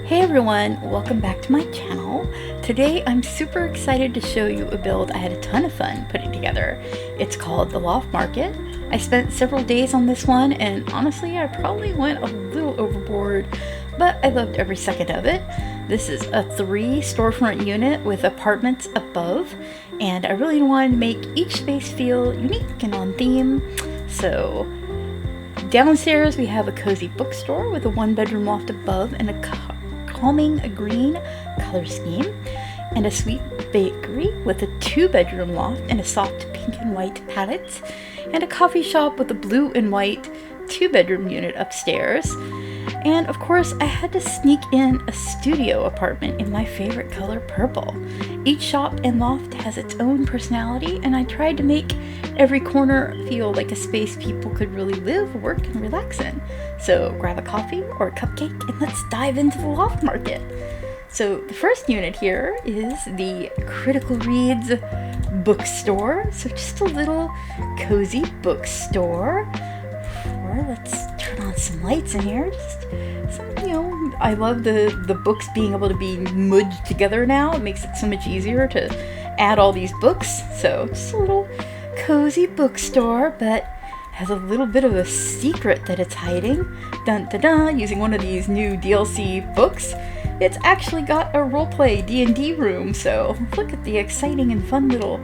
Hey everyone, welcome back to my channel. Today I'm super excited to show you a build I had a ton of fun putting together. It's called the Loft Market. I spent several days on this one and honestly I probably went a little overboard, but I loved every second of it. This is a 3-storefront unit with apartments above, and I really wanted to make each space feel unique and on theme. So downstairs we have a cozy bookstore with a 1-bedroom loft above and a calming green color scheme, and a sweet bakery with a 2-bedroom loft and a soft pink and white palette, and a coffee shop with a blue and white 2-bedroom unit upstairs. And of course I had to sneak in a studio apartment in my favorite color, purple. Each shop and loft has its own personality, and I tried to make every corner feel like a space people could really live, work, and relax in. So grab a coffee or a cupcake and let's dive into the Loft Market. So the first unit here is the Critical Reads bookstore. So just a little cozy bookstore. Let's turn on some lights in here. Just some, I love the books being able to be mudged together now. It makes it so much easier to add all these books. So just a little cozy bookstore, but has a little bit of a secret that it's hiding. Dun dun dun, using one of these new DLC books. It's actually got a roleplay D&D room, so look at the exciting and fun little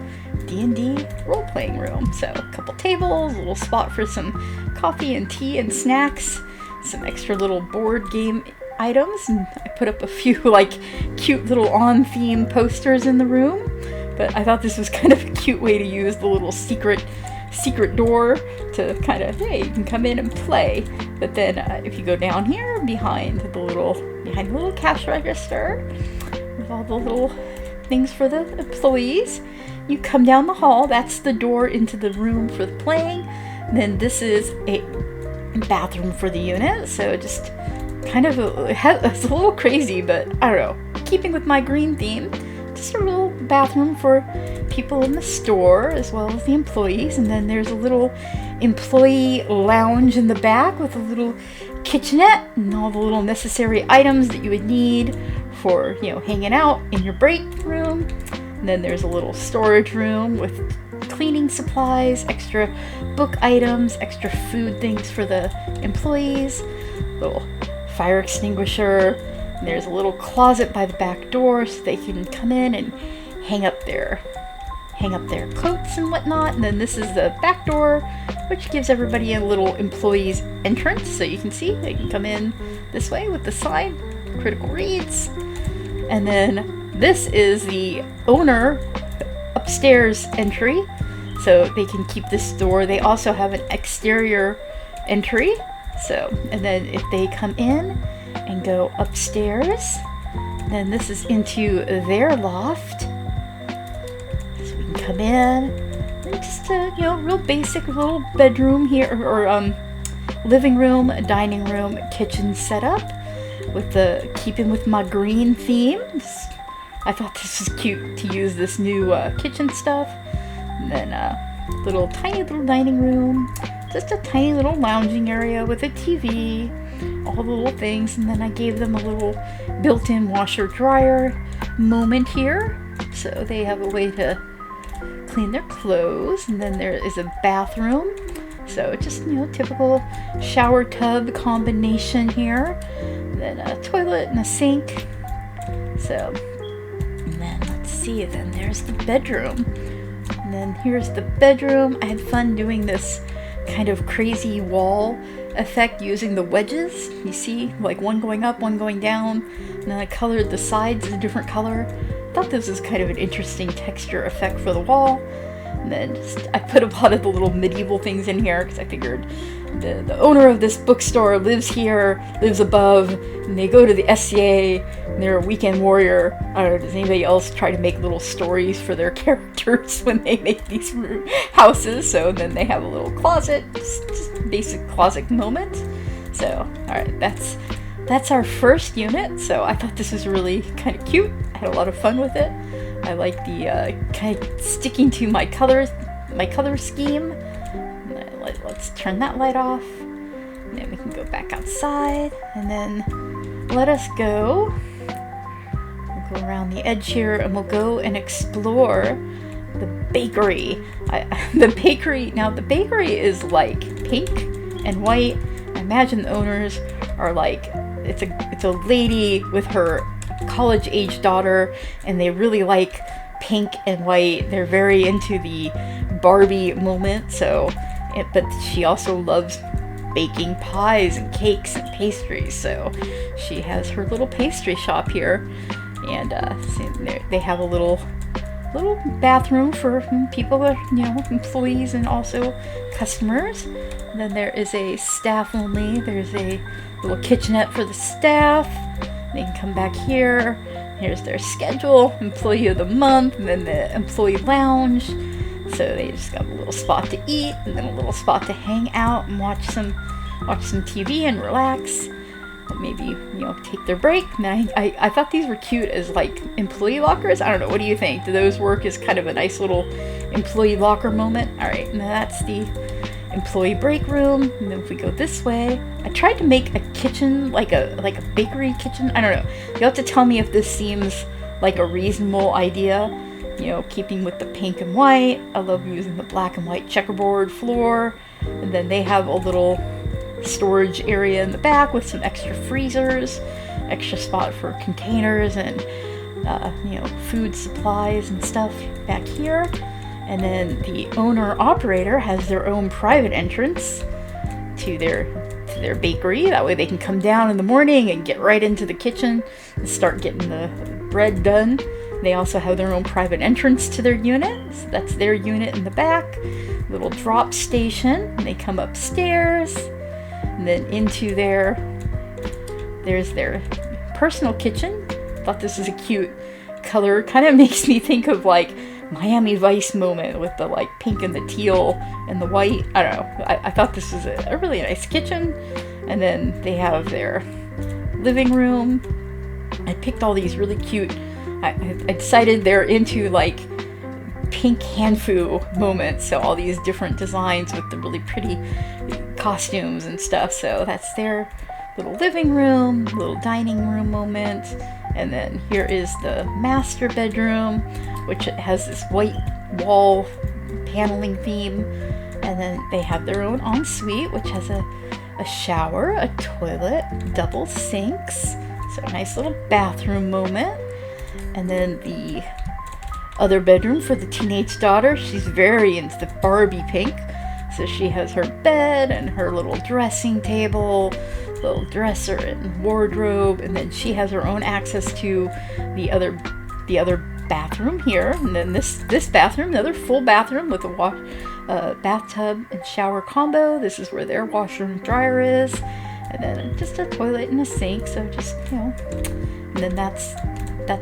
D&D role-playing room. So a couple tables, a little spot for some coffee and tea and snacks, some extra little board game items, and I put up a few cute little on-theme posters in the room. But I thought this was kind of a cute way to use the little secret door to kind of, hey, you can come in and play. But then if you go down here behind the little cash register with all the little things for the employees, you come down the hall. That's the door into the room for the playing. And then this is a bathroom for the unit. So just kind of it's a little crazy, but I don't know, keeping with my green theme. Just a little bathroom for people in the store as well as the employees. And then there's a little employee lounge in the back with a little kitchenette and all the little necessary items that you would need for, hanging out in your break room. And then there's a little storage room with cleaning supplies, extra book items, extra food things for the employees, little fire extinguisher. And there's a little closet by the back door so they can come in and hang up their coats and whatnot. And then this is the back door, which gives everybody a little employee's entrance, so you can see they can come in this way with the sign, Critical Reads. And then this is the owner upstairs entry, so they can keep this door. They also have an exterior entry. So, and then if they come in and go upstairs, then this is into their loft. So we can come in and just a real basic little bedroom here, or living room, dining room, kitchen setup with the keeping with my green themes. I thought this was cute to use this new kitchen stuff. And then tiny little dining room, just a tiny little lounging area with a TV, all the little things. And then I gave them a little built-in washer dryer moment here, so they have a way to clean their clothes. And then there is a bathroom, so just typical shower tub combination here. And then a toilet and a sink. So, and then let's see, then there's the bedroom. And then here's the bedroom. I had fun doing this kind of crazy wall effect using the wedges. You see, like one going up, one going down, and then I colored the sides a different color. I thought this was kind of an interesting texture effect for the wall. And then I put a lot of the little medieval things in here because I figured the owner of this bookstore lives here, lives above, and they go to the SCA, and they're a weekend warrior. I don't know, does anybody else try to make little stories for their characters when they make these houses? So then they have a little closet, just basic closet moment. So, alright, that's our first unit. So I thought this was really kind of cute. I had a lot of fun with it. I like the kind of sticking to my color scheme. Let's turn that light off. And then we can go back outside, and then let us go. We'll go around the edge here and we'll go and explore the bakery. The bakery is like pink and white. I imagine the owners are like, it's a lady with her college-age daughter, and they really like pink and white. They're very into the Barbie moment, but she also loves baking pies and cakes and pastries, so she has her little pastry shop here. And they have a little bathroom for people that, employees and also customers. And then there is a staff only. There's a little kitchenette for the staff. They can come back here. Here's their schedule, employee of the month, and then the employee lounge. So they just got a little spot to eat, and then a little spot to hang out and watch some TV and relax. Maybe, take their break. And I thought these were cute as like employee lockers. I don't know, what do you think? Do those work as kind of a nice little employee locker moment? All right, and that's the employee break room. And then if we go this way, I tried to make a kitchen, like a bakery kitchen. I don't know. You'll have to tell me if this seems like a reasonable idea. Keeping with the pink and white. I love using the black and white checkerboard floor. And then they have a little storage area in the back with some extra freezers, extra spot for containers and food supplies and stuff back here. And then the owner operator has their own private entrance to their bakery. That way they can come down in the morning and get right into the kitchen and start getting the bread done. They also have their own private entrance to their unit. So that's their unit in the back. Little drop station. And they come upstairs. And then into there's their personal kitchen. Thought this was a cute color. Kind of makes me think of like Miami Vice moment with the like pink and the teal and the white. I don't know. I thought this was a really nice kitchen. And then they have their living room. I picked all these really cute. I decided they're into like pink hanfu moments, so all these different designs with the really pretty costumes and stuff. So that's their little living room, little dining room moment. And then here is the master bedroom, which has this white wall paneling theme. And then they have their own ensuite, which has a shower, a toilet, double sinks. So a nice little bathroom moment. And then the other bedroom for the teenage daughter. She's very into the Barbie pink. So she has her bed and her little dressing table, little dresser and wardrobe. And then she has her own access to the other bathroom here. And then this bathroom, another full bathroom with a bathtub and shower combo. This is where their washer and dryer is. And then just a toilet and a sink. So just, and then that's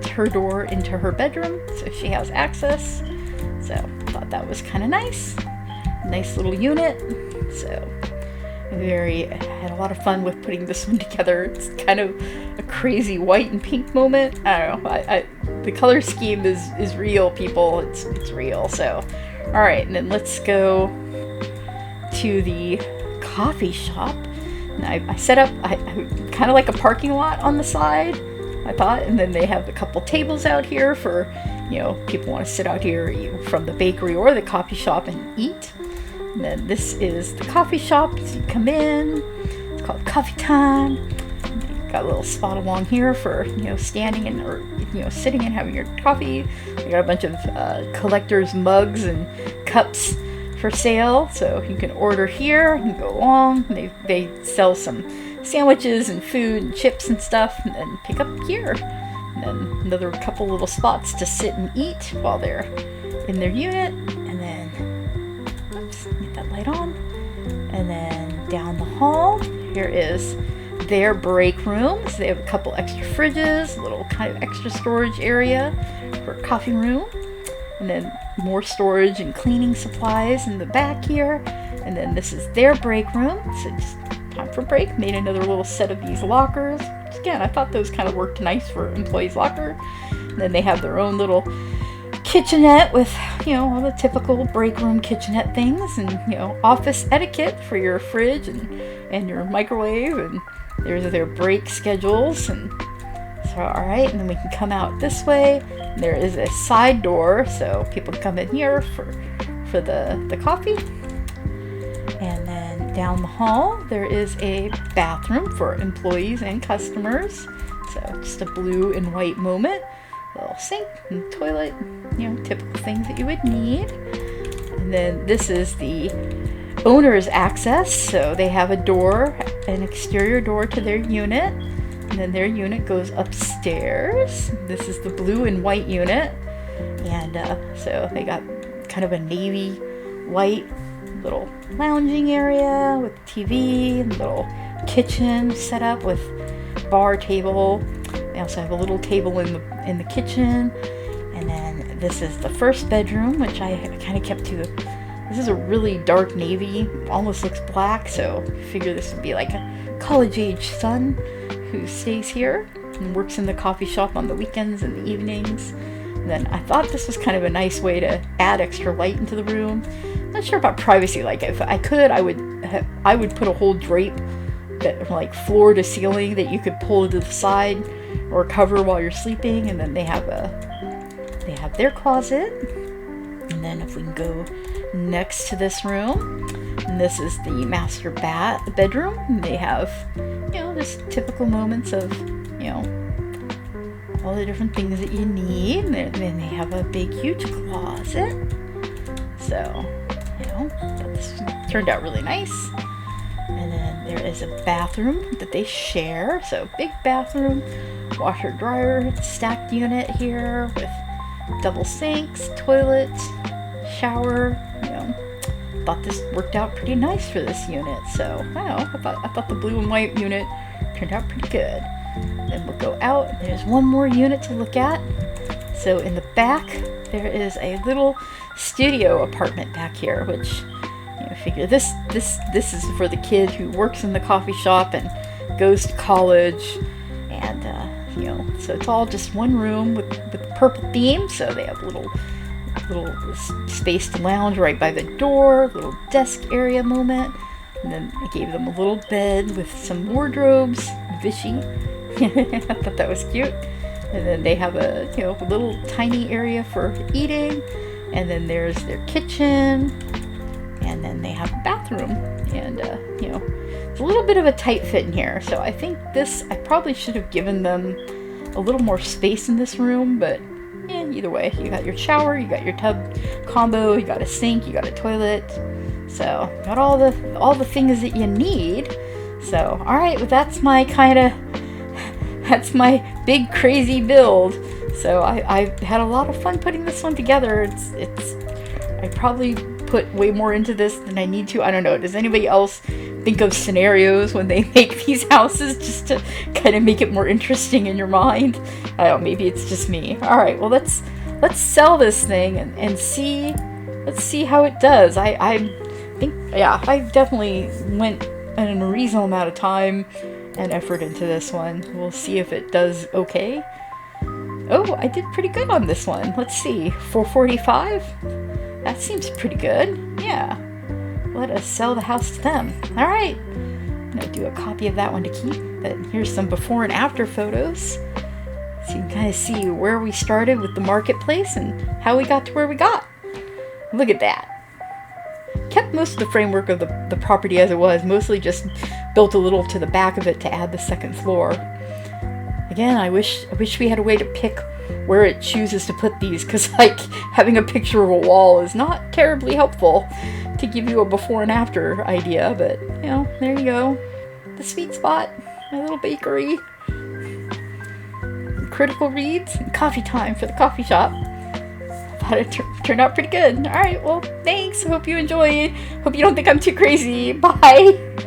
her door into her bedroom, so she has access. So I thought that was kind of nice. Nice little unit. So had a lot of fun with putting this one together. It's kind of a crazy white and pink moment. I don't know. The color scheme is real, people. It's real. So all right, and then let's go to the coffee shop. And I set up kind of like a parking lot on the side, I thought, and then they have a couple tables out here for, people want to sit out here, eat from the bakery or the coffee shop and eat. And then this is the coffee shop. So you come in, it's called Coffee Time. You've got a little spot along here for, standing and, or, sitting and having your coffee. We got a bunch of collector's mugs and cups for sale, so you can order here. You can go along. They sell some sandwiches and food and chips and stuff, and then pick up here. And then another couple little spots to sit and eat while they're in their unit. And then, oops, get that light on. And then down the hall, here is their break room. So they have a couple extra fridges, a little kind of extra storage area for a coffee room. And then more storage and cleaning supplies in the back here. And then this is their break room. So just time for break. Made another little set of these lockers. Again, I thought those kind of worked nice for employees' locker. And then they have their own little kitchenette with, all the typical break room kitchenette things, and, office etiquette for your fridge and your microwave, and there's their break schedules. And so, all right, and then we can come out this way. There is a side door, so people can come in here for the coffee. And then down the hall, there is a bathroom for employees and customers. So just a blue and white moment. A little sink and toilet, you know, typical things that you would need. And then this is the owner's access. So they have a door, an exterior door to their unit. And then their unit goes upstairs. This is the blue and white unit. And so they got kind of a navy white little lounging area with TV, and little kitchen set up with bar table. They also have a little table in the kitchen. And then this is the first bedroom, which I kind of kept to. This is a really dark navy, almost looks black, so I figure this would be like a college-age son who stays here and works in the coffee shop on the weekends and the evenings. And then I thought this was kind of a nice way to add extra light into the room. Not sure about privacy. Like if I could, I would put a whole drape that like floor to ceiling that you could pull to the side or cover while you're sleeping. And then they have their closet. And then if we can go next to this room, and this is the master bedroom. They have, you know, just typical moments of, you know, all the different things that you need. And then they have a big, huge closet. So, you know, this turned out really nice. And then there is a bathroom that they share. So big bathroom, washer dryer, stacked unit here with double sinks, toilet, shower. You know, thought this worked out pretty nice for this unit. So I don't know, I thought the blue and white unit turned out pretty good. Then we'll go out. There's one more unit to look at. So in the back, there is a little studio apartment back here, which, you know, figure this is for the kid who works in the coffee shop and goes to college, and you know, so it's all just one room with purple theme. So they have little space to lounge right by the door, little desk area moment, and then I gave them a little bed with some wardrobes, Vichy. I thought that was cute. And then they have a, you know, little tiny area for eating, and then there's their kitchen, and then they have a bathroom. And you know, it's a little bit of a tight fit in here, so I think I probably should have given them a little more space in this room, but yeah, either way, you got your shower, you got your tub combo, you got a sink, you got a toilet, so got all the things that you need. So all right, well, that's my big crazy build. So I had a lot of fun putting this one together. I probably put way more into this than I need to. I don't know. Does anybody else think of scenarios when they make these houses just to kind of make it more interesting in your mind? I don't know, maybe it's just me. All right, well, let's sell this thing and see. Let's see how it does. I think, yeah, I definitely went in a reasonable amount of time and effort into this one. We'll see if it does okay. Oh, I did pretty good on this one. Let's see, 445. That seems pretty good. Yeah. Let us sell the house to them. All right. I'm gonna do a copy of that one to keep. But here's some before and after photos, so you can kind of see where we started with the marketplace and how we got to where we got. Look at that. Kept most of the framework of the property as it was, mostly just built a little to the back of it to add the second floor. Again, I wish we had a way to pick where it chooses to put these, because like having a picture of a wall is not terribly helpful to give you a before and after idea, but you know, there you go. The sweet spot, my little bakery. Critical reads and coffee time for the coffee shop. Thought it turned out pretty good. Alright, well, thanks. Hope you enjoyed. Hope you don't think I'm too crazy. Bye.